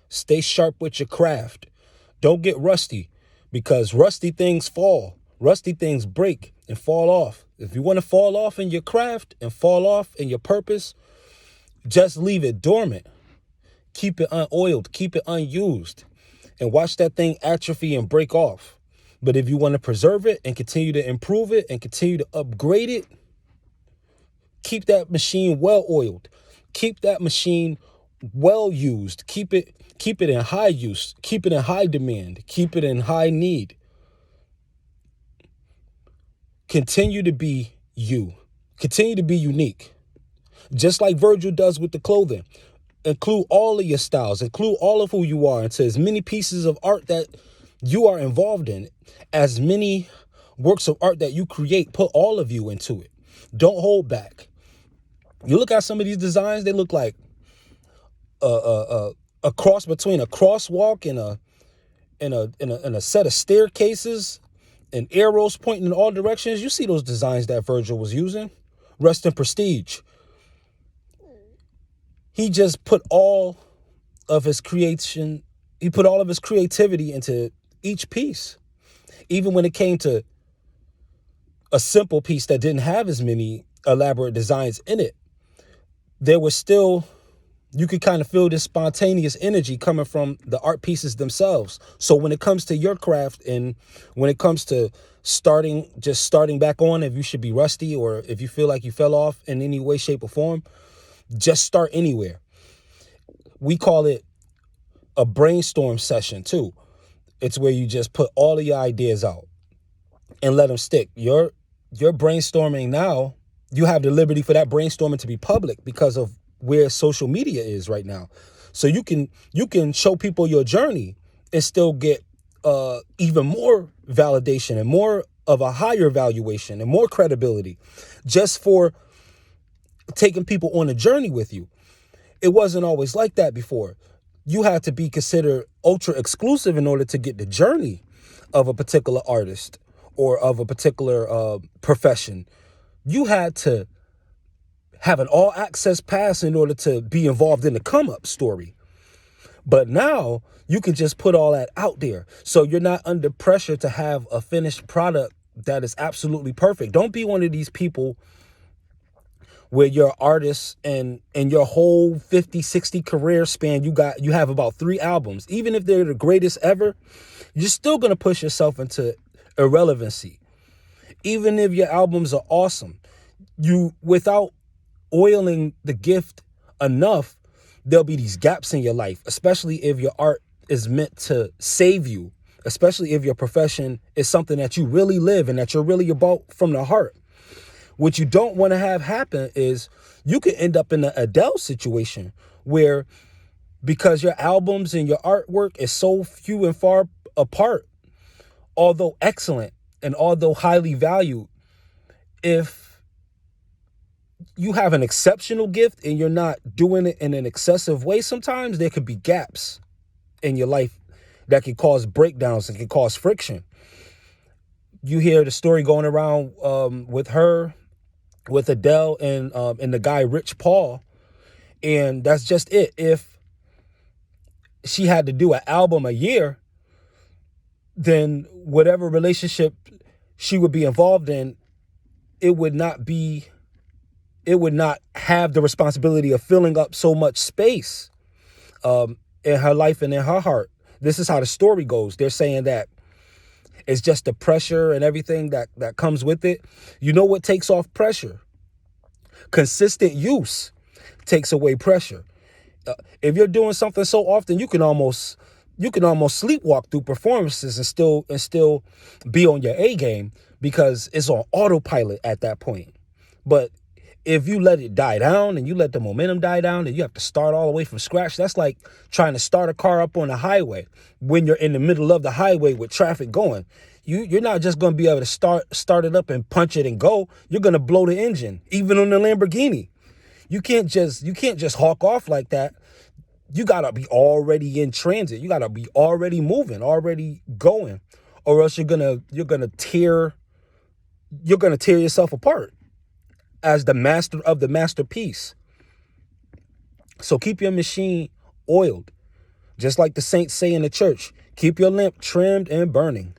Stay sharp with your craft. Don't get rusty, because rusty things fall. Rusty things break and fall off. If you want to fall off in your craft and fall off in your purpose, just leave it dormant. Keep it unoiled. Keep it unused. And watch that thing atrophy and break off. But if you want to preserve it and continue to improve it and continue to upgrade it, keep that machine well oiled. Keep that machine well used. Keep it in high use. Keep it in high demand. Keep it in high need. Continue to be you. Continue to be unique. Just like Virgil does with the clothing. Include all of your styles. Include all of who you are into as many pieces of art that you are involved in. As many works of art that you create, put all of you into it. Don't hold back. You look at some of these designs, they look like a cross between a crosswalk and a set of staircases and arrows pointing in all directions. You see those designs that Virgil was using. Rest in prestige. He just put all of his creation, he put all of his creativity into each piece. Even when it came to a simple piece that didn't have as many elaborate designs in it, there was still, you could kind of feel this spontaneous energy coming from the art pieces themselves. So when it comes to your craft and when it comes to starting back on, if you should be rusty or if you feel like you fell off in any way, shape, or form, just start anywhere. We call it a brainstorm session too. It's where you just put all of your ideas out and let them stick. Your brainstorming now, you have the liberty for that brainstorming to be public because of where social media is right now. So you can show people your journey and still get even more validation and more of a higher valuation and more credibility just for taking people on a journey with you. It wasn't always like that before. You had to be considered ultra exclusive in order to get the journey of a particular artist or of a particular profession. You had to have an all access pass in order to be involved in the come up story. But now you can just put all that out there. So you're not under pressure to have a finished product that is absolutely perfect. Don't be one of these people where you're artists and your whole 50, 60 career span, you have about 3 albums. Even if they're the greatest ever, you're still going to push yourself into irrelevancy. Even if your albums are awesome, without oiling the gift enough, there'll be these gaps in your life, especially if your art is meant to save you, especially if your profession is something that you really live and that you're really about from the heart. What you don't want to have happen is you could end up in an Adele situation where, because your albums and your artwork is so few and far apart, although excellent and although highly valued, if you have an exceptional gift and you're not doing it in an excessive way, sometimes there could be gaps in your life that can cause breakdowns and can cause friction. You hear the story going around with Adele and the guy Rich Paul, and that's just it. If she had to do an album a year, then whatever relationship she would be involved in, it would not have the responsibility of filling up so much space in her life and in her heart. This is how the story goes. They're saying that it's just the pressure and everything that comes with it. You know what takes off pressure? Consistent use takes away pressure. If you're doing something so often, you can almost sleepwalk through performances and still be on your A game because it's on autopilot at that point. But if you let it die down and you let the momentum die down and you have to start all the way from scratch, that's like trying to start a car up on the highway when you're in the middle of the highway with traffic going. You're not just going to be able to start it up and punch it and go. You're going to blow the engine, even on the Lamborghini. You can't just hawk off like that. You got to be already in transit. You got to be already moving, already going, or else you're going to tear yourself apart as the master of the masterpiece. So keep your machine oiled. Just like the saints say in the church, keep your lamp trimmed and burning.